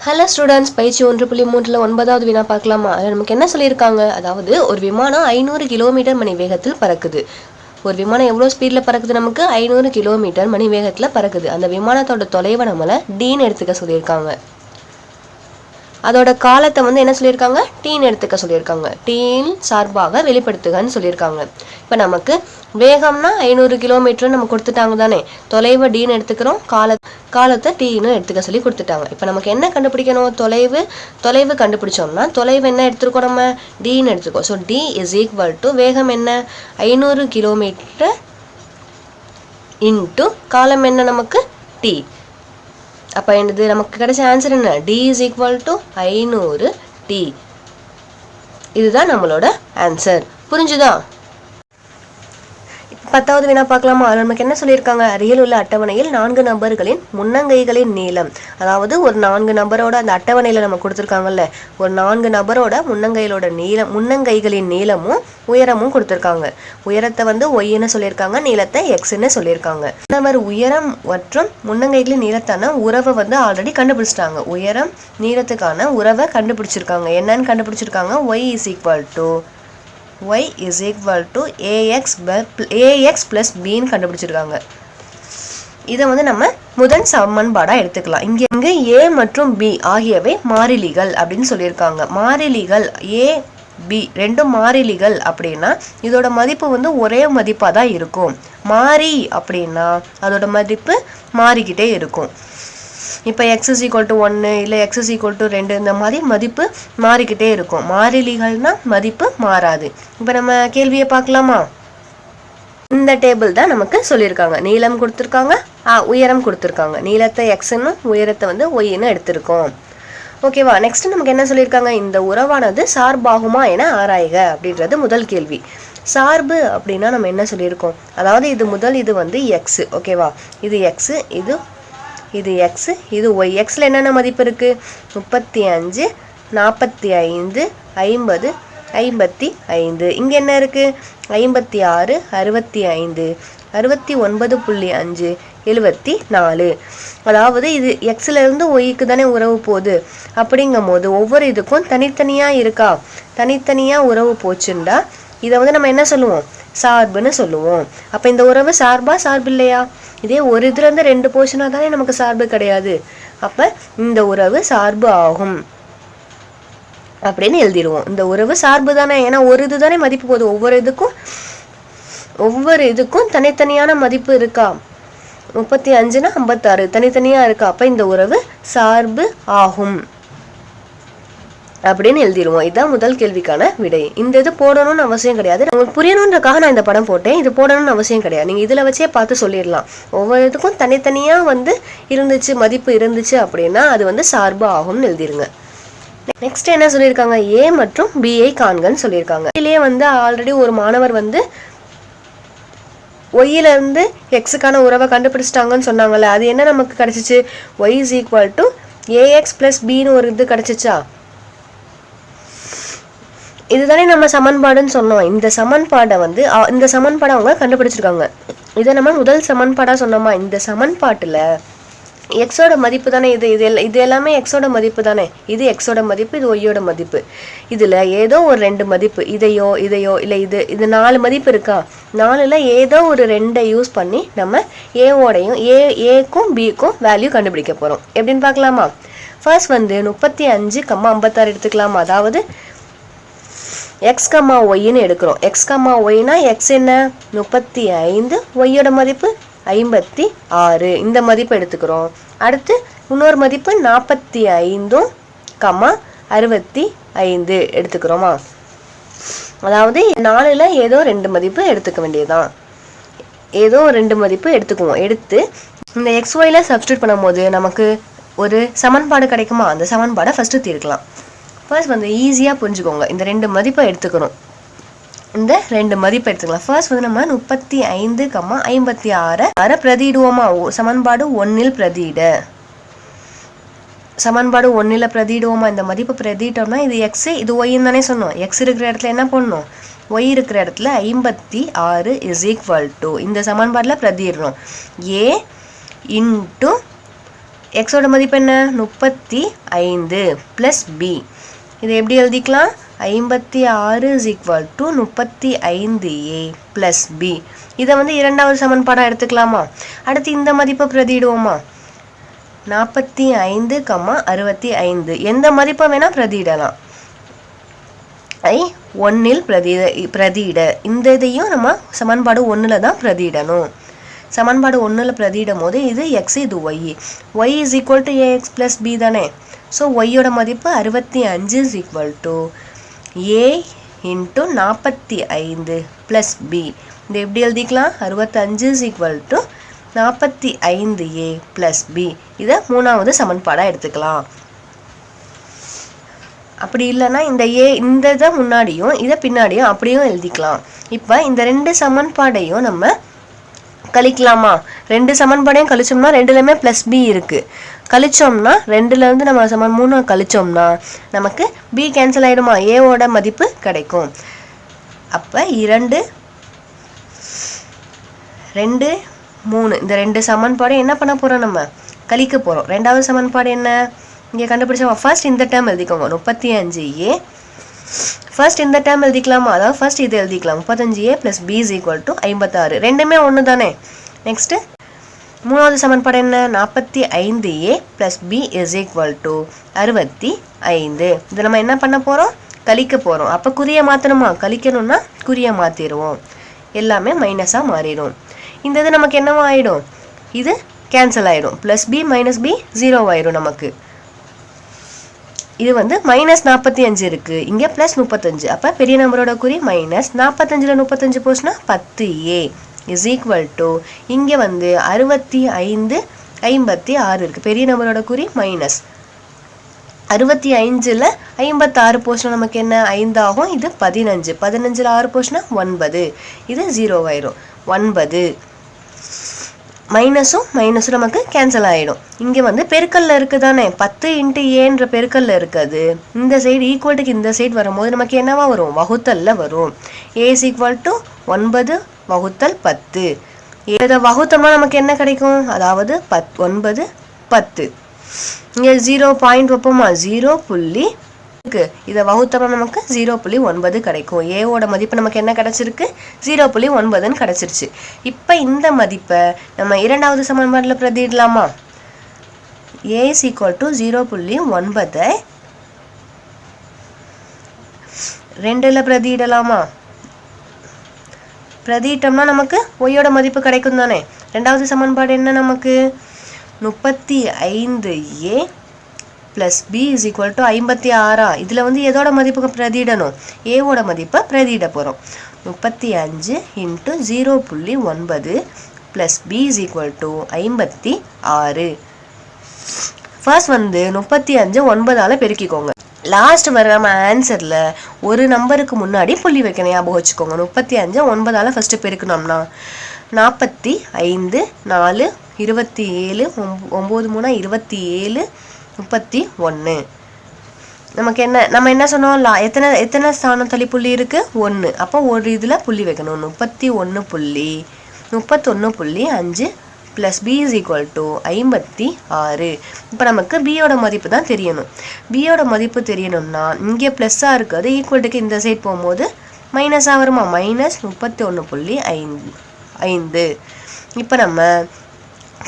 Hello students, பயிற்சி 1.3 9வது வினா பார்க்கலாமா? அதில் நமக்கு என்ன சொல்லியிருக்காங்க, அதாவது ஒரு விமானம் 500 கிலோமீட்டர் மணி வேகத்தில் பறக்குது. ஒரு விமானம் எவ்வளோ ஸ்பீடில் பறக்குது? நமக்கு 500 கிலோமீட்டர் மணி வேகத்தில் பறக்குது. அந்த விமானத்தோட தொலைவை நம்மளை டீன்னு எடுத்துக்க சொல்லியிருக்காங்க. அதோட காலத்தை என்ன சொல்லியிருக்காங்க, டீன்னு எடுத்துக்க சொல்லியிருக்காங்க. டீன் சார்பாக வெளிப்படுத்துகன்னு சொல்லியிருக்காங்க. இப்போ நமக்கு வேகம்னா 500 கிலோமீட்டர் நம்ம கொடுத்துட்டாங்க தானே, தொலைவை டீன்னு எடுத்துக்கிறோம், காலத்தை டீன்னு எடுத்துக்க சொல்லி கொடுத்துட்டாங்க. இப்போ நமக்கு என்ன கண்டுபிடிக்கணும், தொலைவு கண்டுபிடிச்சோம்னா தொலைவு என்ன எடுத்துருக்கோம், நம்ம டீன்னு எடுத்துருக்கோம். So T is equal to வேகம் என்ன 500 கிலோமீட்டர் இன்ட்டு காலம் என்ன நமக்கு டி. அப்போ என்னது நமக்கு கிடைச்ச ஆன்சர் என்ன, T is equal to 500 T. இதுதான் நம்மளோட ஆன்சர். புரிஞ்சுதா? 10வது வினா பார்க்கலாமா? நமக்கு என்ன சொல்லியிருக்காங்க, அருகில் உள்ள அட்டவணையில் 4 நபர்களின் முன்னங்கைகளின் நீளம், அதாவது ஒரு 4 நபரோட அந்த அட்டவணையில் நம்ம கொடுத்துருக்காங்கல்ல, ஒரு 4 நபரோட முன்னங்கைகளின் நீளமும் உயரமும் கொடுத்துருக்காங்க. உயரத்தை ஒய்ன்னு சொல்லியிருக்காங்க, நீளத்தை எக்ஸ்ன்னு சொல்லியிருக்காங்க. நபர் உயரம் மற்றும் முன்னங்கைகளின் நீளத்தான உறவை ஆல்ரெடி கண்டுபிடிச்சிட்டாங்க. உயரம் நீளத்துக்கான உறவை கண்டுபிடிச்சிருக்காங்க. என்னன்னு கண்டுபிடிச்சிருக்காங்க, y is equal to ax plus bன்னு கண்டுபிடிச்சிருக்காங்க. இதை நம்ம முதல் சமன்பாடாக எடுத்துக்கலாம். இங்கே a மற்றும் b ஆகியவை மாறிலிகள் அப்படின்னு சொல்லியிருக்காங்க. மாறிலிகள் a b ரெண்டும் மாறிலிகள் அப்படின்னா இதோட மதிப்பு ஒரே மதிப்பாக தான் இருக்கும். மாறி அப்படின்னா அதோட மதிப்பு மாறிக்கிட்டே இருக்கும். இப்போ x is equal to 1 இல்லை x is equal to 2 இந்த மாதிரி மதிப்பு மாறிக்கிட்டே இருக்கும். மாறிலிகள்னா மதிப்பு மாறாது. இப்போ நம்ம கேள்வியை பார்க்கலாமா? இந்த டேபிள் தான் நமக்கு சொல்லியிருக்காங்க. நீளம் கொடுத்துருக்காங்க, உயரம் கொடுத்துருக்காங்க. நீளத்தை எக்ஸ்ன்னு உயரத்தை ஒய்ன்னு எடுத்திருக்கோம். ஓகேவா? நெக்ஸ்ட் நமக்கு என்ன சொல்லியிருக்காங்க, இந்த உறவானது சார்பாகுமா என ஆராய்க அப்படின்றது முதல் கேள்வி. சார்பு அப்படின்னா நம்ம என்ன சொல்லியிருக்கோம், அதாவது இது எக்ஸ். ஓகேவா? இது எக்ஸ், இது எக்ஸ், இது ஒய். எக்ஸில் என்னென்ன மதிப்பு இருக்குது, 35, 45, 50, 55. இங்கே என்ன இருக்குது, 56, 65, 69.5, 74. அதாவது இது எக்ஸ்லேருந்து ஒய்க்கு தானே உறவு போகுது. அப்படிங்கும் போது ஒவ்வொரு இதுக்கும் தனித்தனியாக இருக்கா, தனித்தனியாக உறவு போச்சுண்டா இதை நம்ம என்ன சொல்லுவோம், சார்புன்னு சொல்லுவோம். அப்போ இந்த உறவு சார்பு இல்லையா? இதே ஒரு இதுலேருந்து 2 போர்ஷனாக தானே நமக்கு சார்பு கிடையாது. அப்போ இந்த உறவு சார்பு ஆகும் அப்படின்னு எழுதிடுவோம். இந்த உறவு சார்பு தானே, ஏன்னா ஒரு இது தானே மதிப்பு போகுது. ஒவ்வொரு இதுக்கும் தனித்தனியான மதிப்பு இருக்கா. 35னா 56 தனித்தனியாக இருக்கா. அப்போ இந்த உறவு சார்பு ஆகும் அப்படின்னு எழுதிடுவோம். இதுதான் முதல் கேள்விக்கான விடை. இந்த இது போடணும்னு அவசியம் கிடையாது, உங்களுக்கு புரியணுன்றக்காக நான் இந்த படம் போட்டேன். இது போடணும்னு அவசியம் கிடையாது, நீங்கள் இதில் வச்சே பார்த்து சொல்லிடலாம். ஒவ்வொரு இதுக்கும் தனித்தனியாக மதிப்பு இருந்துச்சு அப்படின்னா அது சார்பு ஆகும்னு எழுதிருங்க. நெக்ஸ்ட் என்ன சொல்லியிருக்காங்க, ஏ மற்றும் பிஐ காண்கன்னு சொல்லியிருக்காங்க. இதுலேயே ஆல்ரெடி ஒரு மாணவர் ஒய்யிலேருந்து எக்ஸுக்கான உறவை கண்டுபிடிச்சிட்டாங்கன்னு சொன்னாங்கல்ல, அது என்ன நமக்கு கிடைச்சிச்சு, why is equal to a x plus பின்னு ஒரு இது கிடைச்சிச்சா. இதுதானே நம்ம சமன்பாடுன்னு சொன்னோம். இந்த சமன்பாடை அவங்க கண்டுபிடிச்சிருக்காங்க. இதை நம்ம முதல் சமன்பாடாக சொன்னோமா. இந்த சமன்பாட்டில் எக்ஸோட மதிப்பு தானே இது எல்லாமே எக்ஸோட மதிப்பு தானே. இது எக்ஸோட மதிப்பு, இது ஒய்யோட மதிப்பு. இதில் ஏதோ ஒரு 2 மதிப்பு, இதையோ இல்லை இது 4 மதிப்பு இருக்கா. 4ல் ஏதோ ஒரு 2 யூஸ் பண்ணி நம்ம ஏவோடையும் ஏக்கும் பிக்கும் வேல்யூ கண்டுபிடிக்க போகிறோம். எப்படின்னு பார்க்கலாமா? ஃபர்ஸ்ட் 35, 56 எடுத்துக்கலாமா. அதாவது எக்ஸ் கம்மா ஒய்ன்னு எடுக்கிறோம். எக்ஸ் கம்மா ஒய்னா எக்ஸ் என்ன 35, ஒய்யோட மதிப்பு 56, இந்த மதிப்பு எடுத்துக்கிறோம். அடுத்து இன்னொரு மதிப்பு 45, 65 எடுத்துக்கிறோமா. அதாவது 4ல் ஏதோ 2 மதிப்பு எடுத்துக்க வேண்டியதுதான். ஏதோ 2 மதிப்பு எடுத்துக்குவோம். எடுத்து இந்த எக்ஸ் ஒய்ல சப்ஸ்டியூட் பண்ணும்போது நமக்கு ஒரு சமன்பாடு கிடைக்குமா. அந்த சமன்பாடை ஃபஸ்ட்டு தீர்க்கலாம். ஃபர்ஸ்ட் ஈஸியாக புரிஞ்சுக்கோங்க. இந்த 2 மதிப்பை எடுத்துக்கணும். இந்த 2 மதிப்பை எடுத்துக்கலாம். ஃபர்ஸ்ட் நம்ம 35, 56 பிரதியிடுவோமா. சமன்பாடு 1ல் பிரதியிட. சமன்பாடு 1ல் பிரதியிடுவோமா. இந்த மதிப்பு பிரதியிட்டோம்னா இது எக்ஸ், இது ஒய்ன்னு தானே சொன்னோம். எக்ஸ் இருக்கிற இடத்துல என்ன பண்ணணும், ஒய் இருக்கிற இடத்துல 56 இஸ் ஈக்குவல் டு இந்த சமன்பாடில் பிரதியிடணும். ஏ இன்ட்டு எக்ஸோட மதிப்பு என்ன 35 ப்ளஸ் பி. இதை எப்படி எழுதிக்கலாம்? 56 is equal to 35a plus b. இதை வந்து இரண்டாவது சமன்பாடாக எடுத்துக்கலாமா? அடுத்து இந்த மதிப்பை பிரதியிடுவோமா? 45, 65 எந்த மதிப்பை வேணால் பிரதியிடலாம். 1ல் பிரதியிட. இந்த இதையும் நம்ம சமன்பாடு 1ல் தான் பிரதியிடணும். சமன்பாடு 1ல் பிரதியிடும் போது இது x, இது y. y is equal to ax plus b தானே. ஸோ ஒய்யோட மதிப்பு 65 is equal to a into 45 plus b. இது எப்படி எழுதிக்கலாம்? 65 is equal to 45a plus b. இதை மூணாவது சமன்பாடாக எடுத்துக்கலாம். அப்படி இல்லைன்னா இந்த ஏ இந்த இதை முன்னாடியும் இதை பின்னாடியும் அப்படியும் எழுதிக்கலாம். இப்போ இந்த ரெண்டு சமன்பாடையும் நம்ம கழிக்கலாமா? ரெண்டு சமன்பாடையும் கழிச்சோம்னா ரெண்டுலையுமே ப்ளஸ் பி இருக்குது. கழிச்சோம்னா ரெண்டுலேருந்து நம்ம 3 கழிச்சோம்னா நமக்கு பி கேன்சல் ஆகிடுமா? ஏவோட மதிப்பு கிடைக்கும். அப்போ 2, 3 இந்த ரெண்டு சமன்பாடும் என்ன பண்ண போகிறோம்? நம்ம கழிக்க போகிறோம். ரெண்டாவது சமன்பாடு என்ன இங்கே கண்டுபிடிச்சோம்? ஃபர்ஸ்ட் இந்த டேர்ம் எழுதிக்கோங்க 35a. ஃபர்ஸ்ட் இந்த டேர்ம் எழுதிக்கலாமா? அதாவது ஃபர்ஸ்ட் இது எழுதிக்கலாம் 35a plus B is equal to 56. ரெண்டுமே ஒன்று தானே. நெக்ஸ்ட்டு மூணாவது சமன்பாடு என்ன? 45a plus B is equal to 65. இதை நம்ம என்ன பண்ண போகிறோம்? கழிக்க போகிறோம். அப்போ குறியை மாற்றணுமா? கழிக்கணும்னா குறியை மாற்றிடுவோம். எல்லாமே மைனஸாக மாறிடும். இந்த இது நமக்கு என்னவா ஆகிடும்? இது கேன்சல் ஆகிடும். ப்ளஸ் பி மைனஸ் பி 0 ஆயிடும் நமக்கு. இது வந்து -45 இருக்குது, இங்கே +35. அப்போ பெரிய நம்பரோட குறி மைனஸ். 45ல் 35 போச்சுன்னா 10a இஸ் ஈக்குவல் டு இங்கே வந்து 65, 56 இருக்குது. பெரிய நம்பரோட குறி மைனஸ். 65ல் 56 போச்சுன்னா நமக்கு என்ன? 5 ஆகும். இது 15. 15ல் 6 போச்சுன்னா 9. இது 0 ஆயிடும். 9 மைனஸும் நமக்கு கேன்சல் ஆகிடும். இங்கே வந்து பெருக்கல்ல இருக்குது தானே. 10 × ஏன்ற பெருக்கல்ல இருக்குது. இந்த சைடு ஈக்குவல்ட்டுக்கு இந்த சைடு வரும்போது நமக்கு என்னவா வரும்? வகுத்தல்ல வரும். ஏ இஸ் ஈக்குவல் டு 9 வகுத்தல் 10. இதை வகுத்தோம்னா நமக்கு என்ன கிடைக்கும்? அதாவது 9, 10. இங்கே 0 வைப்போமா? 0. இதை வகுத்தோம்னா நமக்கு 0.9 கிடைக்கும். ஏவோட மதிப்பு நமக்கு என்ன கிடைச்சிருக்கு? 0.9 கிடைச்சிருச்சு. இப்போ இந்த மதிப்பை நம்ம இரண்டாவது சமன்பாட்டில் பிரதியிடலாமா? a is equal to 0.9 2ல் பிரதியிடலாமா? பிரதியிட்டோம்னா நமக்கு ஒய்யோட மதிப்பு கிடைக்கும் தானே. ரெண்டாவது சமன்பாடு என்ன நமக்கு? 35a plus B is equal to 56. இதில் வந்து எதோட மதிப்புக்கு பிரதியிடணும்? ஏவோட மதிப்பை பிரதியிட போகிறோம். 35 × 0.9 plus B is equal to 56. First வந்து 35 9ஆல் பெருக்கிக்கோங்க. லாஸ்ட் வர நம்ம ஆன்சரில் ஒரு நம்பருக்கு முன்னாடி புள்ளி வைக்கணும். ஞாபகம் வச்சுக்கோங்க. 35 9ஆல் ஃபஸ்ட்டு பெருக்கணும்னா 45 4 27 9 3 27 31. நமக்கு என்ன நம்ம என்ன சொன்னோம்? எத்தனை ஸ்தானம் தள்ளி புள்ளி இருக்கு? 1. அப்போ ஒரு இதில் புள்ளி வைக்கணும். 31.5 plus B is equal to 56. இப்போ நமக்கு பியோட மதிப்பு தான் தெரியணும். பியோட மதிப்பு தெரியணும்னா இங்கே ப்ளஸ்ஸாக இருக்குது, ஈக்குவல்ட்டுக்கு இந்த சைட் போகும்போது மைனஸாக வருமா? -31.5. இப்போ நம்ம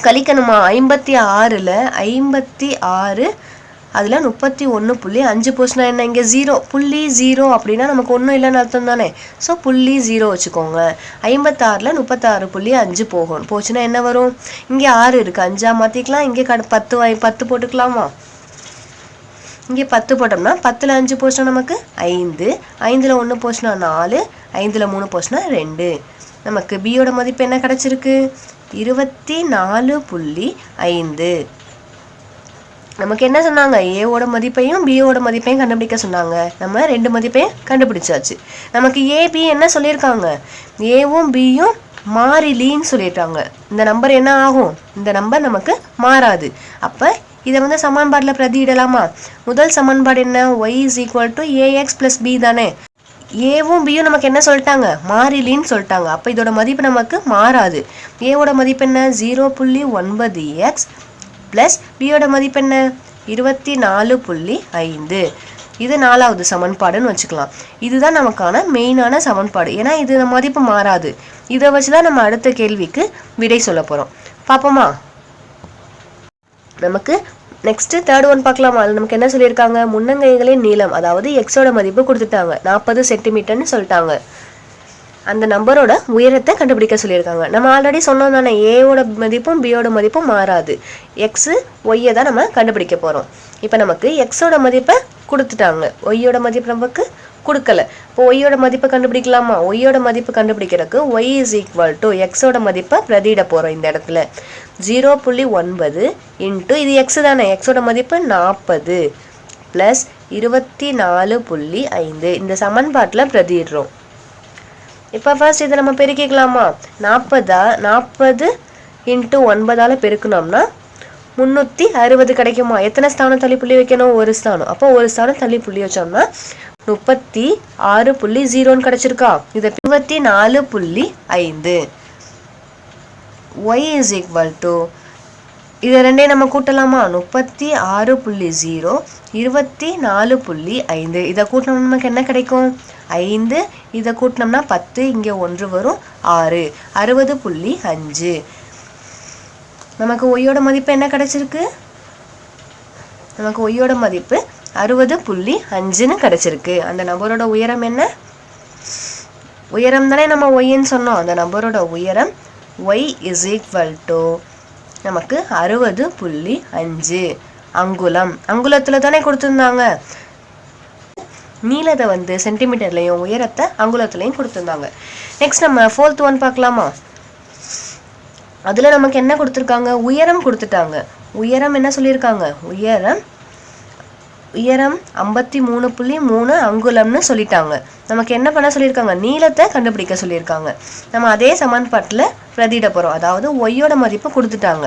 கழிக்கணுமா? 56ல் 56 அதில் 31.5 போச்சுன்னா என்ன? இங்கே 0.0 அப்படின்னா நமக்கு ஒன்றும் இல்லைன்னு அர்த்தம் தானே. ஸோ 0 வச்சுக்கோங்க. 56ல் 36.5 போச்சுன்னா என்ன வரும்? இங்கே 6 இருக்குது, 5ஆக மாற்றிக்கலாம். இங்கே 10 போட்டுக்கலாமா? இங்கே 10 போட்டோம்னா 10ல் 5 போச்சுன்னா நமக்கு 5, 5ல் 1 போச்சுன்னா 4, 5ல் 3 போச்சுன்னா 2. நமக்கு பியோட மதிப்பு என்ன கிடச்சிருக்கு? 24.5. நமக்கு என்ன சொன்னாங்க? ஏவோட மதிப்பையும் பியோட மதிப்பையும் கண்டுபிடிக்க சொன்னாங்க. நம்ம ரெண்டு மதிப்பையும் கண்டுபிடிச்சாச்சு. நமக்கு ஏபி என்ன சொல்லியிருக்காங்க? ஏவும் பியும் மாறிலின்னு சொல்லிட்டாங்க. இந்த நம்பர் என்ன ஆகும்? இந்த நம்பர் நமக்கு மாறாது. அப்போ இதை வந்து சமன்பாட்டில் பிரதியிடலாமா? முதல் சமன்பாடு என்ன? y is equal to ax plus b தானே. ஏவும் பியும் நமக்கு என்ன சொல்லிட்டாங்க? மாறிலின்னு சொல்லிட்டாங்க. அப்போ இதோட மதிப்பு நமக்கு மாறாது. ஏவோட மதிப்பு என்ன? 0.9x ப்ளஸ் பியோட மதிப்பு என்ன 24.5. இது 4வது சமன்பாடுன்னு வச்சுக்கலாம். இதுதான் நமக்கான மெயினான சமன்பாடு. ஏன்னா இது மதிப்பு மாறாது. இதை வச்சுதான் நம்ம அடுத்த கேள்விக்கு விடை சொல்ல போறோம். பாப்போமா? நமக்கு நெக்ஸ்ட் தேர்ட் ஒன் பார்க்கலாமா? அது நமக்கு என்ன சொல்லியிருக்காங்க? முன்னங்கைகளின் நீளம், அதாவது எக்ஸோட மதிப்பு கொடுத்துட்டாங்க, 40 சென்டிமீட்டர்னு சொல்லிட்டாங்க. அந்த நம்பரோட உயரத்தை கண்டுபிடிக்க சொல்லியிருக்காங்க. நம்ம ஆல்ரெடி சொன்னோம் தானே, ஏவோட மதிப்பும் பியோட மதிப்பும் மாறாது. எக்ஸு ஒய்யை தான் நம்ம கண்டுபிடிக்க போகிறோம். இப்போ நமக்கு எக்ஸோட மதிப்பை கொடுத்துட்டாங்க, ஒய்யோட மதிப்பு நமக்கு கொடுக்கல. இப்போ ஒய்யோட மதிப்பை கண்டுபிடிக்கலாமா? ஒய்யோட மதிப்பு கண்டுபிடிக்கிறதுக்கு ஒய் இஸ் ஈக்குவல் டு எக்ஸோட மதிப்பை பிரதியிட போகிறோம். இந்த இடத்துல 0.9 இன்ட்டு இது எக்ஸ் தானே, எக்ஸோட மதிப்பு 40 ப்ளஸ் 24.5 இந்த சமன்பாட்டில் பிரதியிடுறோம். இப்போ ஃபர்ஸ்ட் இதை நம்ம பெருக்கிக்கலாமா? 40 இன்ட்டு 9ஆல் பெருக்கணும்னா 360 கிடைக்குமா? எத்தனை ஸ்தானம் தள்ளி புள்ளி வைக்கணும்? ஒரு ஸ்தானம். அப்போ ஒரு ஸ்தானம் தள்ளி புள்ளி வச்சோம்னா 36.0 கிடைச்சிருக்கா? இதை 24.5. y is equal to இதை ரெண்டையும் நம்ம கூட்டலாமா? 36.0 24.5. இதை கூட்டினோம்னா நமக்கு என்ன கிடைக்கும்? 5. இதை கூட்டினோம்னா 10, இங்கே 1 வரும், 6, 60.5. நமக்கு ஒய்யோட மதிப்பு என்ன கிடைச்சிருக்கு? நமக்கு ஒய்யோட மதிப்பு 60.5ன்னு கிடைச்சிருக்கு. அந்த நம்பரோட உயரம் என்ன? உயரம் தானே நம்ம ஒய்ன்னு சொன்னோம். அந்த நம்பரோட உயரம் y is equal to நமக்கு 60.5 அங்குலம். அங்குலத்தில் தானே கொடுத்துருந்தாங்க. நீளத்தை வந்து சென்டிமீட்டர்லையும் உயரத்தை அங்குலத்துலையும் கொடுத்துருந்தாங்க. நெக்ஸ்ட் நம்ம 4th ஒன் பார்க்கலாமா? அதில் நமக்கு என்ன கொடுத்துருக்காங்க? உயரம் கொடுத்துட்டாங்க. உயரம் என்ன சொல்லியிருக்காங்க? உயரம் 53.3 அங்குலம்னு சொல்லிட்டாங்க. நமக்கு என்ன பண்ண சொல்லியிருக்காங்க? நீளத்தை கண்டுபிடிக்க சொல்லியிருக்காங்க. நம்ம அதே சமன்பாட்டில் பிரதியிட போகிறோம். அதாவது ஒய்யோட மதிப்பு கொடுத்துட்டாங்க,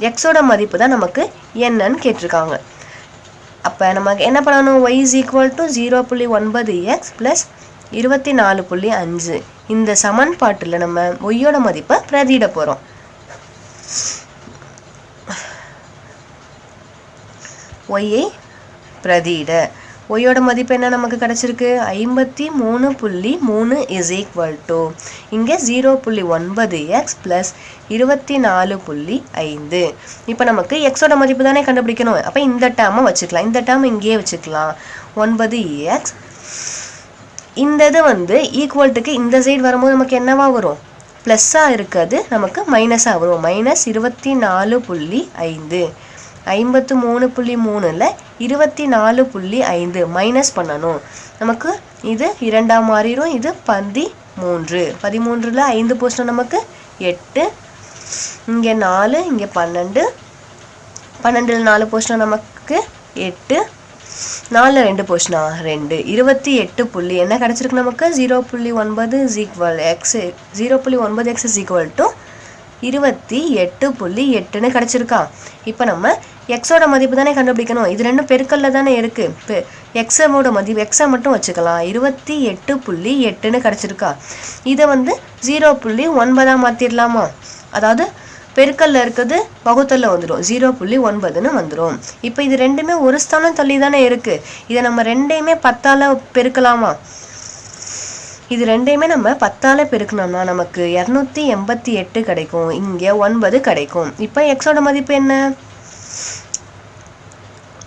எக்ஸோட மதிப்பு தான் நமக்கு என்னன்னு கேட்டிருக்காங்க. அப்போ நமக்கு என்ன பண்ணணும்? y is equal to 0.9x plus 24.5. இந்த சமன்பாட்டில் நம்ம ஒய்யோட மதிப்பை பிரதியிட போகிறோம். ஒய்யை பிரதியிட ஒய்யோட மதிப்பு என்ன நமக்கு கிடைச்சிருக்கு? 53.3 இஸ் ஈக்குவல் டு இங்கே 0.9x ப்ளஸ் 24.5. இப்போ நமக்கு எக்ஸோட மதிப்பு தானே கண்டுபிடிக்கணும். அப்போ இந்த டேர்மை வச்சுக்கலாம், இந்த டேர்ம் இங்கேயே வச்சுக்கலாம். 9x இந்த இது வந்து ஈக்குவல்ட்டுக்கு இந்த சைடு வரும்போது நமக்கு என்னவா வரும்? ப்ளஸ்ஸாக இருக்காது, நமக்கு மைனஸாக வரும். மைனஸ் 24.5. 53.3ல் 24.5 மைனஸ் பண்ணணும். நமக்கு இது 2ஆ மாறிடும். இது 13. 13ல் 5 போஸ்ட்னா நமக்கு 8, இங்கே 4, இங்கே 12. 12ல் 4 போஸ்ட்னா நமக்கு 8, 4ல் 2 போஸ்ட்னா 2. 28 என்ன கிடச்சிருக்கு நமக்கு? 0.9 is equal x 0.9x is equal to 28.8ன்னு கிடச்சிருக்கா? இப்போ நம்ம எக்ஸோட மதிப்பு தானே கண்டுபிடிக்கணும். இது ரெண்டும் பெருக்கல்ல தானே இருக்குது. இப்போ எக்ஸோட மதிப்பு எக்ஸை மட்டும் வச்சுக்கலாம். 28.8ன்னு கிடச்சிருக்கா? இதை வந்து 0.9 மாற்றிடலாமா? அதாவது பெருக்கல்ல இருக்குது வகுத்தல்ல வந்துடும், 0.9ன்னு வந்துடும். இப்போ இது ரெண்டுமே ஒரு ஸ்தானம் தள்ளி தானே இருக்குது. இதை நம்ம ரெண்டையுமே 10ஆல் பெருக்கலாமா? இது ரெண்டையுமே நம்ம 10ஆல் பெருக்கணும்னா நமக்கு 288 கிடைக்கும். இங்கே 9 கிடைக்கும். இப்போ எக்ஸோட மதிப்பு என்ன?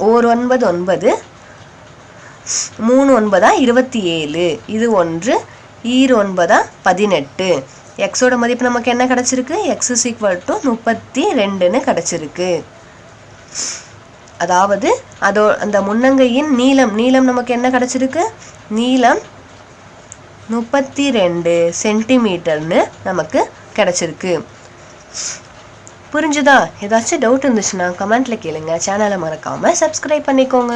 9 9, 3 9 27, இது 1, 9 18. எக்ஸோட மதிப்பு நமக்கு என்ன கிடைச்சிருக்கு? எக்ஸ் இஸ் ஈக்குவல் டு 32ன்னு கிடைச்சிருக்கு. அதாவது அந்த முன்னங்கையின் நீளம் நமக்கு என்ன கிடைச்சிருக்கு? நீளம் 32 சென்டிமீட்டர்னு நமக்கு கிடைச்சிருக்கு. புரிஞ்சுதா? ஏதாச்சும் டவுட் இருந்துச்சுன்னா கமெண்ட்ல கேளுங்க. சேனலை மறக்காம சப்ஸ்கிரைப் பண்ணிக்கோங்க.